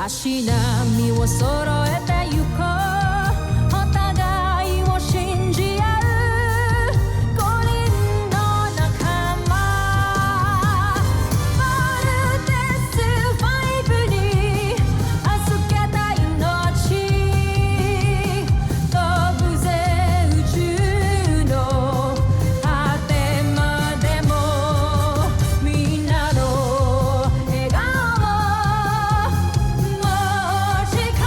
足並みを揃えてゆこうお互いを信じ合う5人の仲間まるでスファイブに預けた命飛ぶぜ宇宙の果てまでもみんなの笑顔持ち帰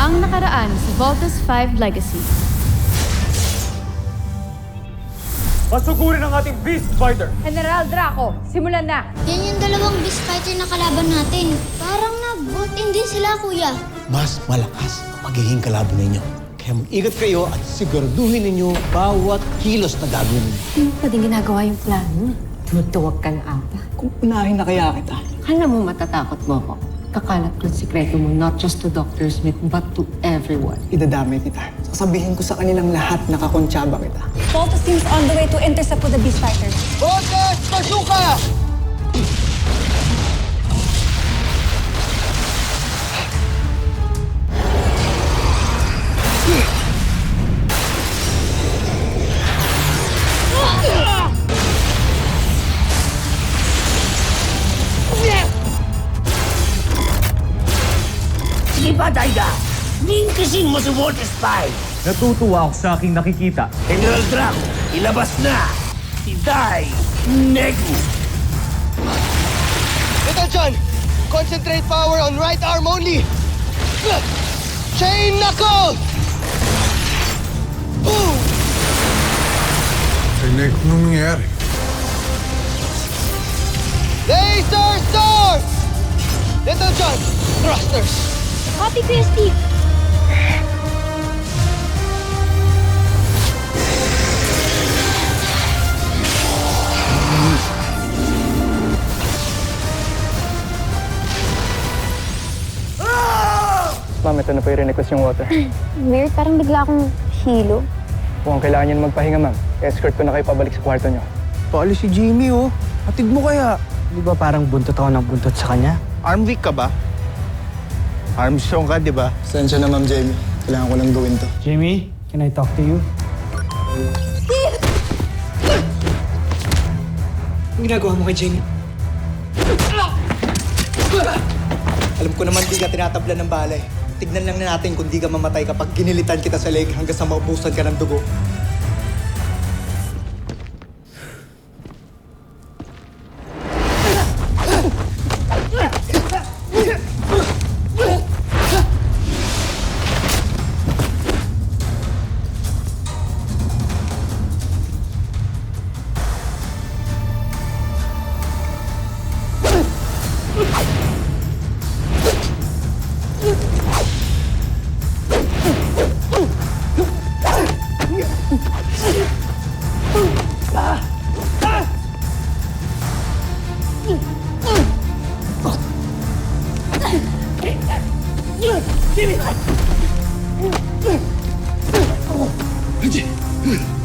Ang nakaraan sa Voltes 5 Legacy. Pasukurin ang ating Beast Fighter! General Draco, simulan na! Yan yung dalawang beast fighter na kalaban natin. Parang nag-vote-in din sila, kuya. Mas malakas ang magiging kalaban ninyo. Kaya mag-ingat kayo at siguraduhin ninyo bawat kilos na gagawin ninyo. Hindi pa din ginagawa yung plano. Tumutuwag ka na ata. Kung unahin na kaya kita, Akala mo matatakot mo ako. Kakalat ko yung sikreto mo not just to Dr. Smith but to everyone. idadamay kita. Sasabihin ko sa kanilang lahat na kakontsaba kita. Voltes team's on the way to intercept with the Beast Fighters. Voltes! Bazooka! Sige pa, Daiga! Ningkisin mo sa Voltes 5! Natutuwa ako sa aking nakikita. General Draco, ilabas na! Si Dai Negu! Little John! Concentrate power on right arm only! Chain knuckle! Boom! Rinig, anong nangyayari? Laser sword! Little John! Thrusters! Copy, Kuya Steve. Ma'am, ito na po yung request yung water. Weird, parang bigla akong hilo. Kung kailangan niyo na magpahinga, ma'am, escort ko na kayo pabalik sa kwarto niyo. Paalis si Jimmy, oh. Hatid mo kaya. Di ba parang buntot ako ng buntot sa kanya? Arm weak ka ba? Armstrong ka, di ba? Sensya na, Ma'am Jamie. Kailangan ko lang gawin to. Jamie, can I talk to you? Ang ginagawa mo kay Jamie? Alam ko naman di ka tinatabla ng balay. Tignan lang na natin kung di ka mamatay kapag ginilitan kita sa leg hanggang sa maubusan ka ng dugo.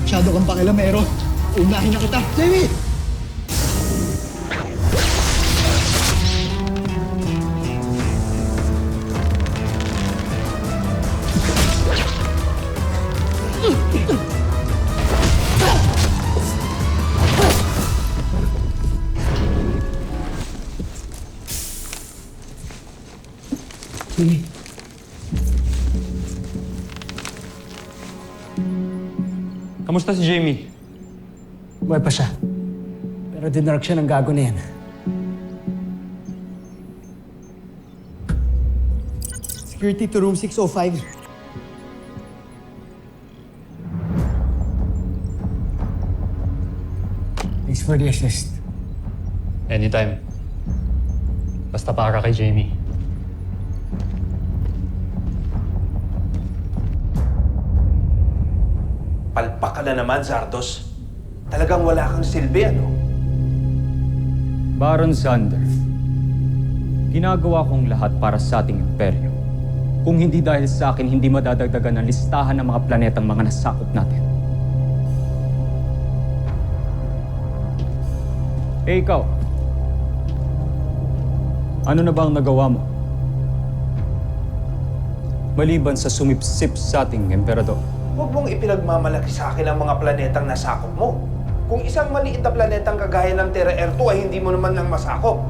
Masyado kang pakilamero. Unahin na kita. Jamie! Jamie. Kamusta si Jamie? Buhay pa siya. Pero dinark siya ng gago na yan. Security to room 605. Thanks for the assist. Anytime. Basta para kay Jamie. Palpak ka na naman, Zardos. Talagang wala kang silbi, ano? Baron Sander, Ginagawa kong lahat para sa ating imperyo. Kung hindi dahil sa akin, hindi madadagdagan ang listahan ng mga planetang mga nasakop natin. Eh ikaw, ano na ba ang nagawa mo? Maliban sa sumipsip sa ating emperador. Huwag mong ipinagmamalaki sa akin ang mga planetang nasakop mo. Kung isang maliit na planetang kagaya ng Terra Air 2 ay hindi mo naman nang masakop.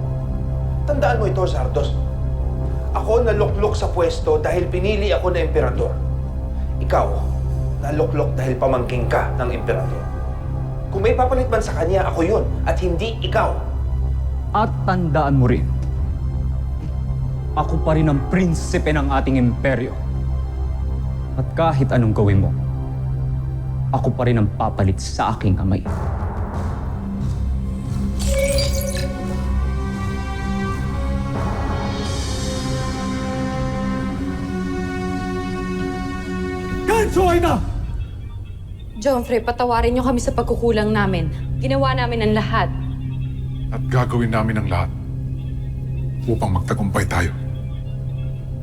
Tandaan mo ito, Zardos. Ako naluklok sa pwesto dahil pinili ako na emperador. Ikaw, naluklok dahil pamangking ka ng emperador. Kung may papalit man sa kanya, ako yun at hindi ikaw. At tandaan mo rin, ako pa rin ang prinsipe ng ating imperyo. At kahit anong gawin mo, ako pa rin ang papalit sa aking amay. Joffrey, patawarin niyo kami sa pagkukulang namin. Ginawa namin ang lahat. At gagawin namin ang lahat upang magtagumpay tayo.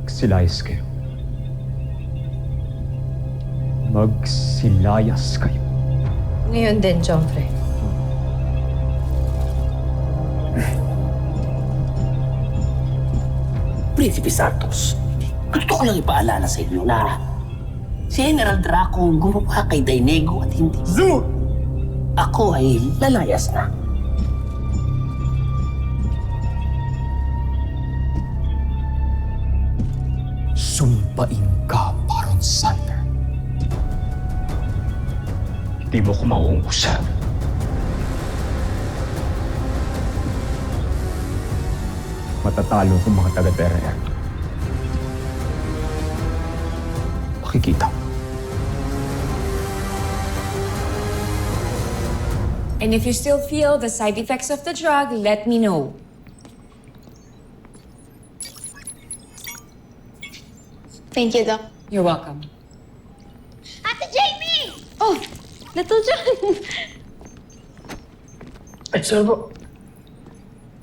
Magsilayas kayo. Magsilayas kayo. Ngayon din, Joffrey. Prinsipe Zardos, gusto ko lang ipaalala sa inyo na si General Draco ang gumawa kay Dainego at hindi. Zoom! Ako ay lalayas na. Sumpain ka, Baron Sander. Hindi mo ko mauungkusan. Matatalo kung mga taga-Terra Air. Makikita. And if you still feel the side effects of the drug, let me know. Thank you, Doc. You're welcome. Ate Jamie! Oh, Little John! Ay, sir po.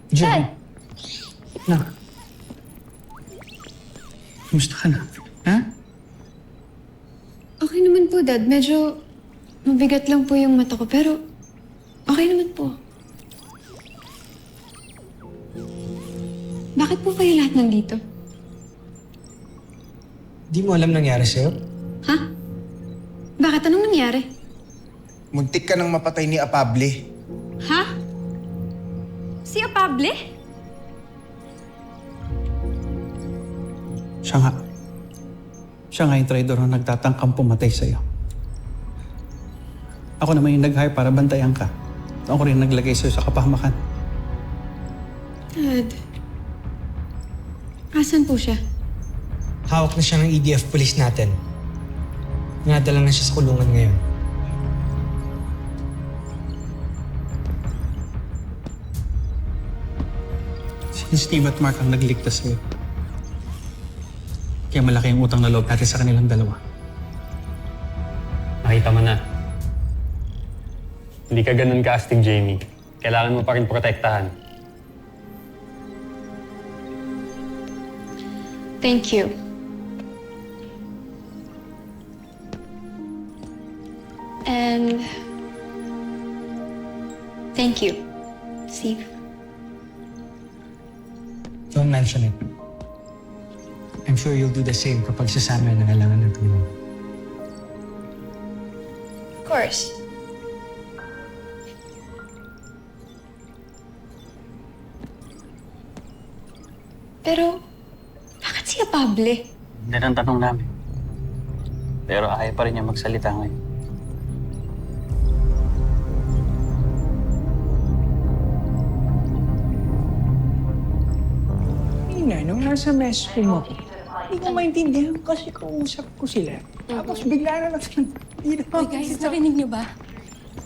Jen. Na. Kumusta ka na? Ha? Okay naman po, Dad. Medyo mabigat lang po yung mata ko, pero okay naman po. Bakit po kayo lahat nandito? Di mo alam nangyari sa'yo? Ha? Bakit? Anong nangyari? Muntik ka nang mapatay ni Apable. Ha? Si Apable? Siya nga. Siya nga yung traidor na nagtatangkang pumatay sa'yo. Ako naman yung nag-hire para bantayan ka. Ako rin naglagay sa'yo sa kapahamakan. Dad. Asan po siya? Hawak na siya ng EDF police natin. Nadala na siya sa kulungan ngayon. Si Steve at Mark ang nagligtas sa'yo. Kaya malaki ang utang na loob natin sa kanilang dalawa. Nakita mo na. Hindi ka ganun casting, Jamie. Kailangan mo pa rin protektahan. Thank you. And thank you, Steve. Don't mention it. I'm sure you'll do the same kapag sa Samuel na kailangan ng tulong. Of course. Pero, bakit si Apable? Yan ang tanong namin. Pero ayaw pa rin niya magsalita ngayon. Nung nasa mess room ako, hindi ko maintindihan kasi kausap ko sila. Tapos bigla na lang hindi na Uy guys, narinig niyo ba?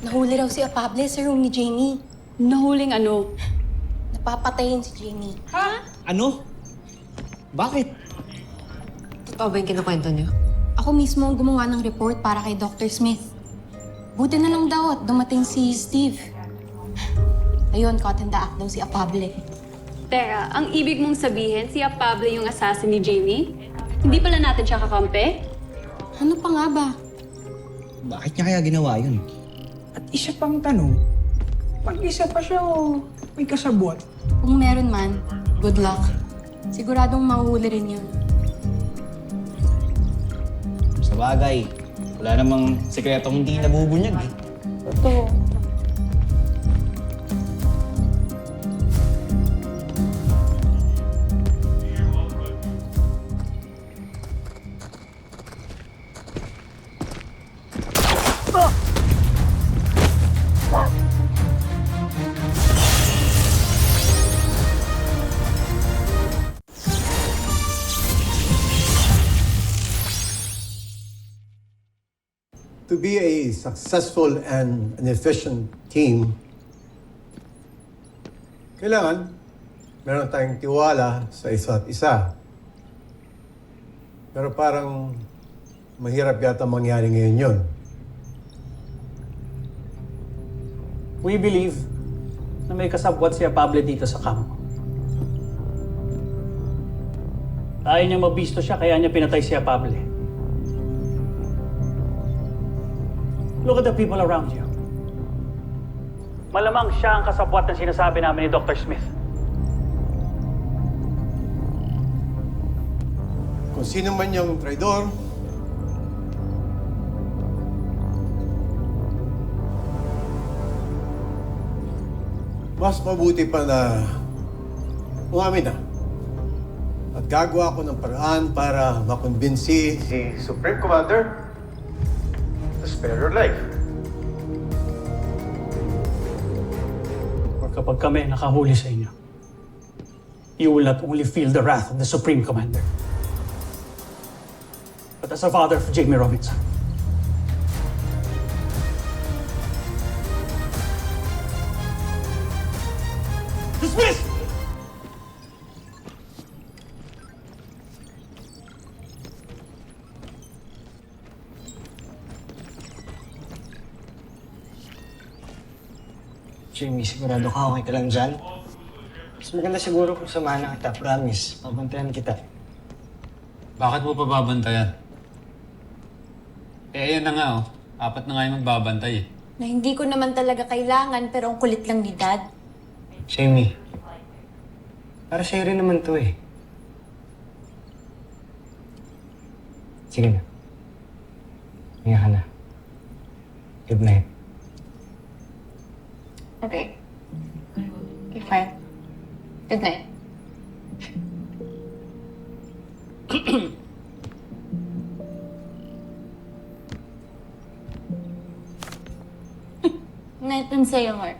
Nahuli raw si Apable sa room ni Jamie. Nahuling ano? Napapatayin si Jamie. Ano? Bakit? Totoo ba yung kinukwento niyo? Ako mismo ang gumawa ng report para kay Dr. Smith. Buti na lang daw at dumating si Steve. Ayun, caught in the act daw si Apable. Teka, ang ibig mong sabihin, si Pablo yung assassin ni Jamie? Hindi pala natin siya kakampi? Ano pa nga ba? Bakit niya kaya ginawa yun? At isa pang tanong, mag-isa pa siya o may kasabwat? Kung meron man, good luck. Siguradong mahuhuli rin yun. Sa bagay, wala namang sekretong hindi nabubunyag eh. Totoo. To be a successful and an efficient team, kailangan meron tayong tiwala sa isa't isa. Pero parang mahirap yata mangyari ngayon yun. We believe na may kasabwat si Pablo dito sa kampo. Ayaw niya mabisto siya, kaya niya pinatay si Pablo. Look at the people around you. Malamang siya ang kasabwat na sinasabi namin ni Dr. Smith. Kung sino man yung traidor, mas mabuti pa na umamin na. At gagawa ko ng paraan para makumbinsi si Supreme Commander to spare your life. Or kapag kami nakahuli sa inyo, you will not only feel the wrath of the Supreme Commander, but as a father of Jamie Robinson. Dismiss! Jamie, sigurado ka okay ka lang dyan? Mas maganda siguro kung samahan na kita, promise. Pabantayan kita. Bakit mo pa babantayan? Eh, ayan na nga oh. 4 na nga yung magbabantay eh. Na hindi ko naman talaga kailangan pero ang kulit lang ni Dad. Jamie, para sa'yo rin naman to eh. Sige na. Hinga ka na. Good night. Okay. Okay, fine. Good night. Night din sa'yo, Mark.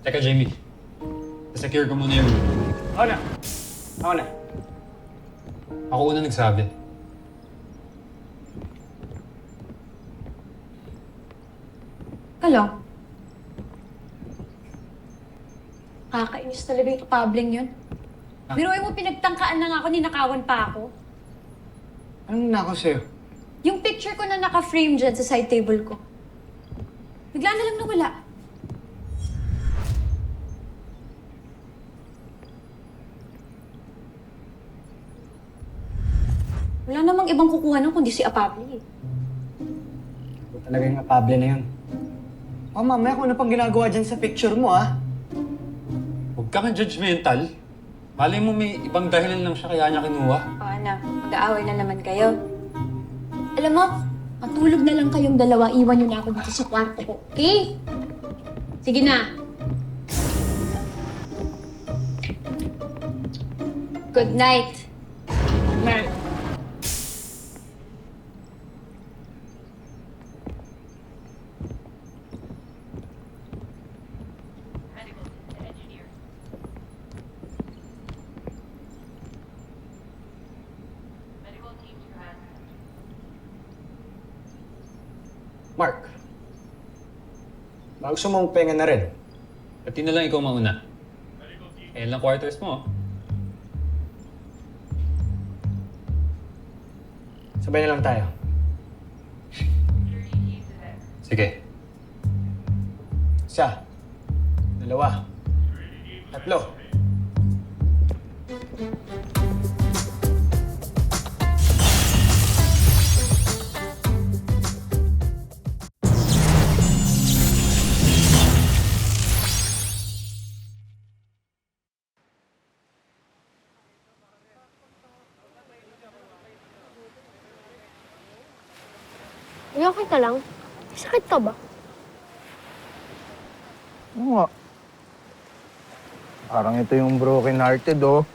Teka, Jamie. Secure ko muna yung room. Ako na. Ako na. Ako una nagsabi. Hello? Kakainis talaga yung pabling yun. Biruin mo, pinagtangkaan na nga ako, ninakawan pa ako. Anong nakaw sa'yo? Yung picture ko na naka-frame dyan sa side table ko. Bigla na lang nawala. Wala namang ibang kukuha nun kundi si Apable. Ito talaga yung Apable na yun. Oh, mamaya kung ano pang ginagawa dyan sa picture mo, ah. Huwag ka judgmental. Malay mo may ibang dahilan lang siya kaya niya kinuha. O anak, mag-aaway na naman kayo. Alam mo, matulog na lang kayong dalawa. Iwan niyo na ako dito sa kwarto ko, okay? Sige na. Good night. Night. Mark, baka gusto mong penga na rin. Pati na lang ikaw mauna. Ayan lang quarters mo. Sabay na lang tayo. Sige. 1, 2, 3. Ay, okay ka lang? Sakit ka ba? Oo nga. Parang ito yung broken hearted, oh.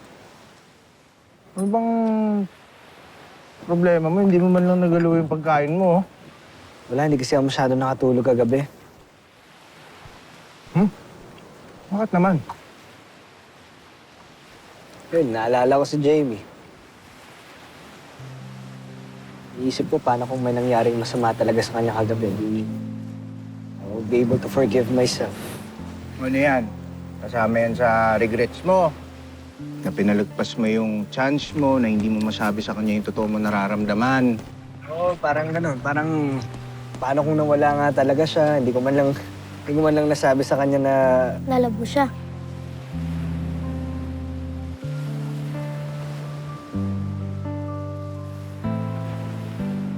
Ano bang problema mo? Hindi mo man lang nagalaw yung pagkain mo, oh. Wala, hindi kasi ako masyado nakatulog kagabi. Bakit naman? Yun, naalala ko si Jamie. Iisip ko paano kung may nangyaring masama talaga sa kanya kagabi. I won't be able to forgive myself. Ano yan? Kasama yan sa regrets mo. Na pinalagpas mo yung chance mo na hindi mo masabi sa kanya yung totoo mo nararamdaman. Oo, parang ganun. Parang paano kung nawala nga talaga siya. Hindi ko man lang nasabi sa kanya na... Nalabo siya.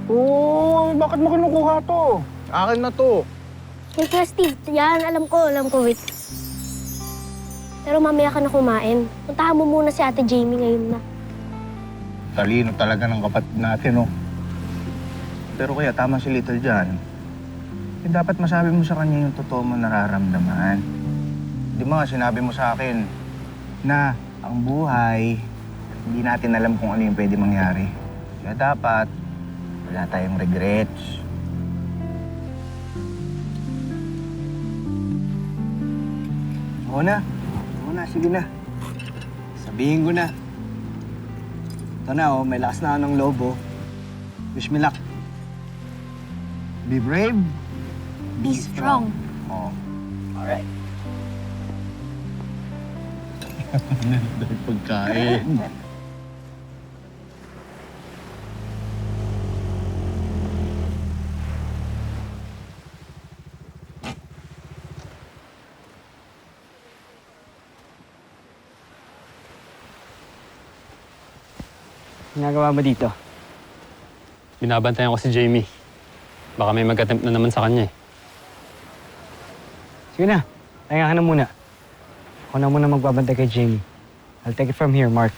Oo, bakit mo kinukuha to? Akin na to. Wait na, Steve. Yan, alam ko, wait. Pero mamaya ka na kumain. Puntahan mo muna si Ate Jamie ngayon na. Talino talaga ng kapatid natin, oh. Pero kaya tama si Little dyan. Eh, dapat masabi mo sa kanya yung totoo mo nararamdaman. Di ba sinabi mo sa akin na ang buhay, hindi natin alam kung ano yung pwede mangyari. Kaya dapat, wala tayong regrets. Oo na, sige na. Sabihin ko na. Ito na, oh, may lakas na ako ng loob, oh. Wish me luck. Be brave. Be strong. Oh. Alright. Dahil pagkain. Ginagawa mo dito? Binabantayan ko si Jamie. Baka may mag-attempt na naman sa kanya eh. Sige na, pahinga ka na muna. Ako na muna magbabantay kay Jamie. I'll take it from here, Mark.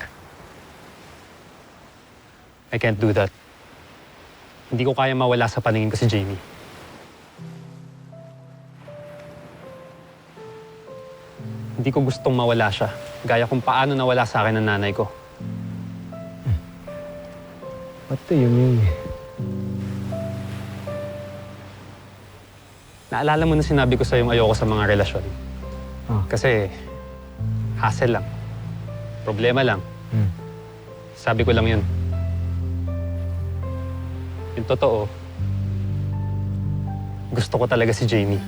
I can't do that. Hindi ko kaya mawala sa paningin ko si Jamie. Hindi ko gustong mawala siya. Gaya kung paano nawala sa akin ang nanay ko. What do you mean? Naalala mo na sinabi ko sa'yo yung ayoko sa mga relasyon. Ah. Kasi hassle lang. Problema lang. Sabi ko lang yun. Yung totoo, gusto ko talaga si Jamie.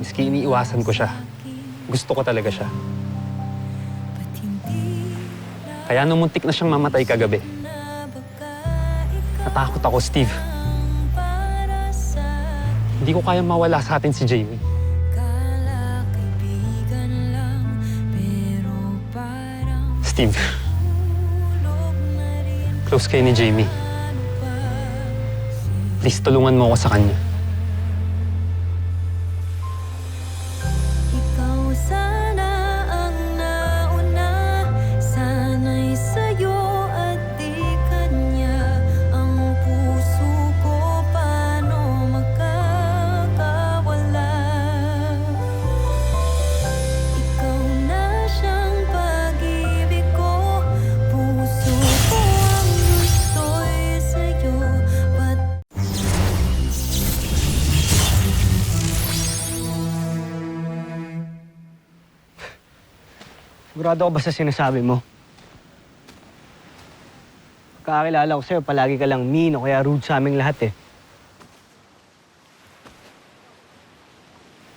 Miski iniiwasan ko siya. Gusto ko talaga siya. Kaya nung muntik na siyang mamatay kagabi, natakot ako, Steve. Hindi ko kaya mawala sa atin si Jamie. Steve, close kayo ni Jamie. Please, tulungan mo ako sa kanya. Ikaw sana ang nauna, sana'y sa'yo at di kanya. Ang puso ko paano magkakawala. Ikaw na siyang pag-ibig ko, puso ko ang gusto'y sa'yo. Sigurado ka ba sa sinasabi mo? Kakakilala ko sa'yo, palagi ka lang mean o kaya rude sa aming lahat eh.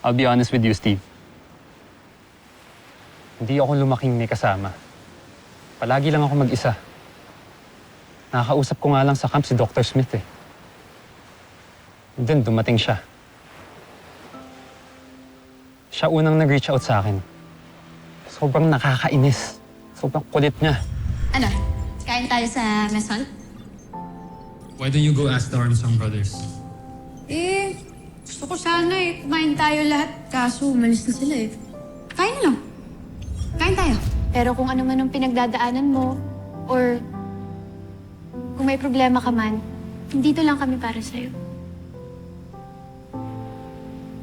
I'll be honest with you, Steve. Hindi ako lumaking may kasama. Palagi lang ako mag-isa. Nakakausap ko nga lang sa camp si Dr. Smith eh. And then dumating siya. Siya unang nag-reach out sa akin. Sobrang nakakainis. Sobrang kulit niya. Ano? Kain tayo sa mess hall? Why don't you go ask the Armstrong brothers? Eh, gusto ko sana eh. Kumain tayo lahat. Kaso, umalis na sila eh. Kain na lang. Kain tayo. Pero kung ano man ang pinagdadaanan mo, or kung may problema ka man, dito lang kami para sa'yo.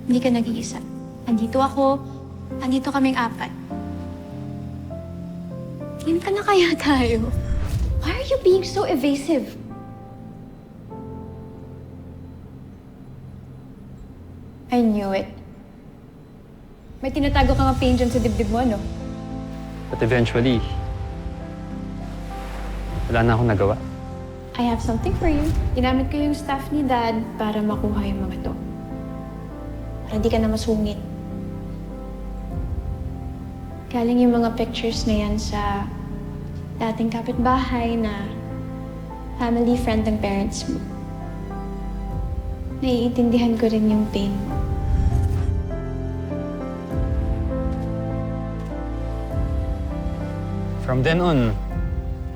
Hindi ka nag-iisa. Andito ako, andito kaming 4. Game ka na kaya tayo? Why are you being so evasive? I knew it. May tinatago kang pain dyan sa dibdib mo, no? But eventually, wala na akong nagawa. I have something for you. Ginamit ko yung staff ni Dad para makuha yung mga to. Para di ka na masungit. Galing yung mga pictures na yan sa dating kapitbahay na family friend ng parents mo. Naiintindihan ko rin yung pain mo. From then on,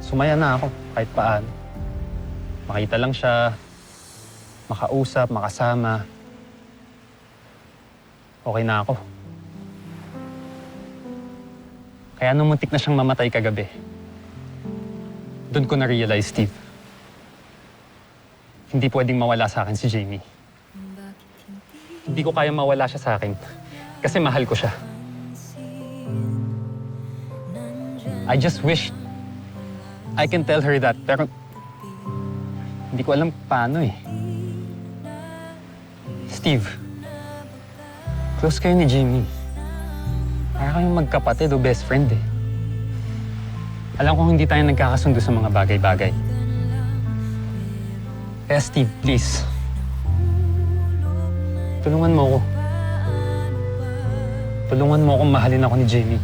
sumaya na ako kahit paano. Makita lang siya, makausap, makasama. Okay na ako. Kaya nung muntik na siyang mamatay kagabi, doon ko na-realize, Steve, hindi pwedeng mawala sa akin si Jamie. Hindi ko kaya mawala siya sa akin kasi mahal ko siya. I just wish I can tell her that, pero hindi ko alam paano eh. Steve, close kayo ni Jamie. Para kayong magkapatid o best friend eh. Alam ko hindi tayo nagkakasundo sa mga bagay-bagay. Kaya Steve, please. Tulungan mo ako. Tulungan mo akong mahalin ako ni Jamie.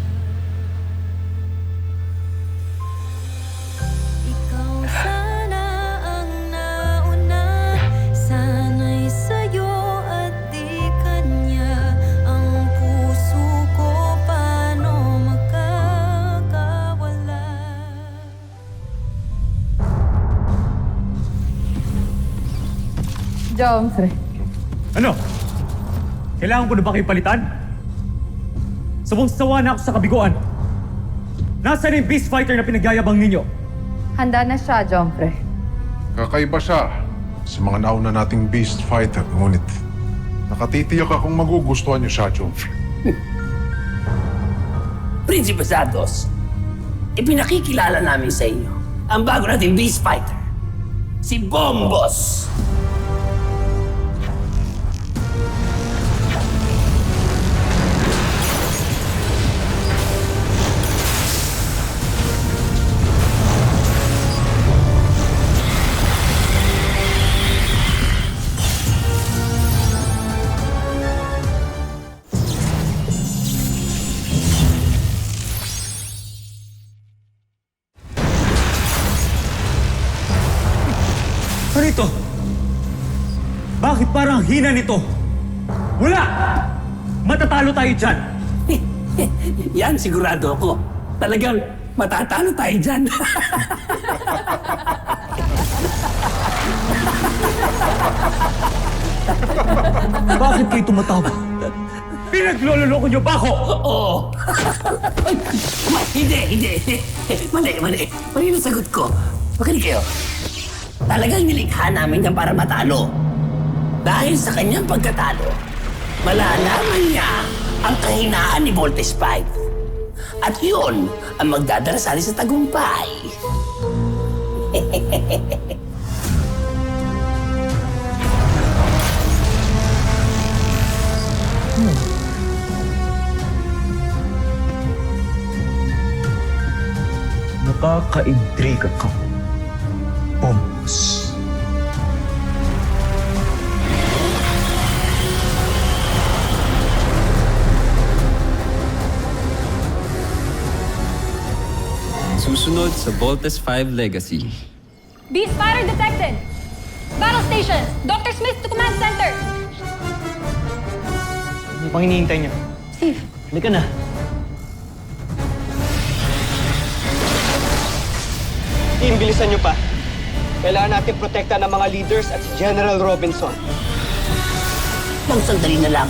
Jomfre. Ano? Kailangan ko na ba kayo palitan? Sawang-sawa na ako sa kabiguan. Nasaan yung beast fighter na pinagyayabang ninyo? Handa na siya, Jomfre. Kakaiba siya sa mga nauna nating beast fighter, ngunit nakatitiyak akong magugustuhan niyo siya, Jomfre. Prinsipe Zardos, ipinakikilala namin sa inyo ang bago nating beast fighter, si Bombos. Ano ito? Bakit parang hina nito? Wala! Matatalo tayo dyan! Yan, sigurado ako. Talagang matatalo tayo dyan. Bakit kayo tumatawa? Pinaglololoko niyo ba ako? Oo. Hindi. Mali. Mali yung sagot ko. Makinig kayo. Talagang nilikha namin yan para matalo. Dahil sa kanyang pagkatalo, malalaman niya ang kahinaan ni Voltes 5. At yun ang magdadala sa atin sa tagumpay. Nakakaintriga ka, Bombos. Sumusunod sa Voltes 5 Legacy. Beast fighter detected! Battle station! Dr. Smith to command center! Ano pang hinihintay niyo? Steve. Halika na. Team, bilisan niyo pa. Kailangan natin protekta ng mga leaders at si General Robinson. Nang sandali na lang,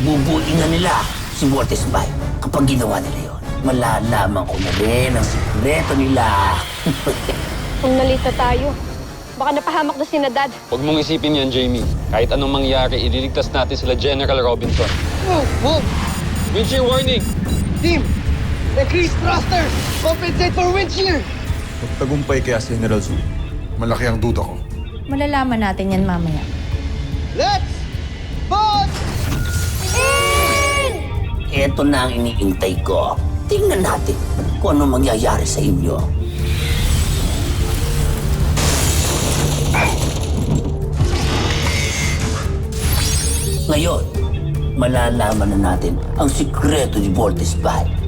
bubuin na nila si Voltes 5. Kapag ginawa nila yon, malalaman ko na rin ang sikreto nila. Kung nalita tayo, baka napahamak na si Dad. Huwag mong isipin yan, Jamie. Kahit anong mangyari, ililigtas natin sila General Robinson. Move! Move! Wind shear warning! Team! Increase thrusters! Compensate for wind shear! Tagumpay kaya si General Zhu. Malaki ang duda ko. Malalaman natin yan mamaya. Let's vote! Ito na ang iniintay ko. Tingnan natin kung ano mangyayari sa inyo. Ngayon, malalaman na natin ang sikreto ni Voltes 5.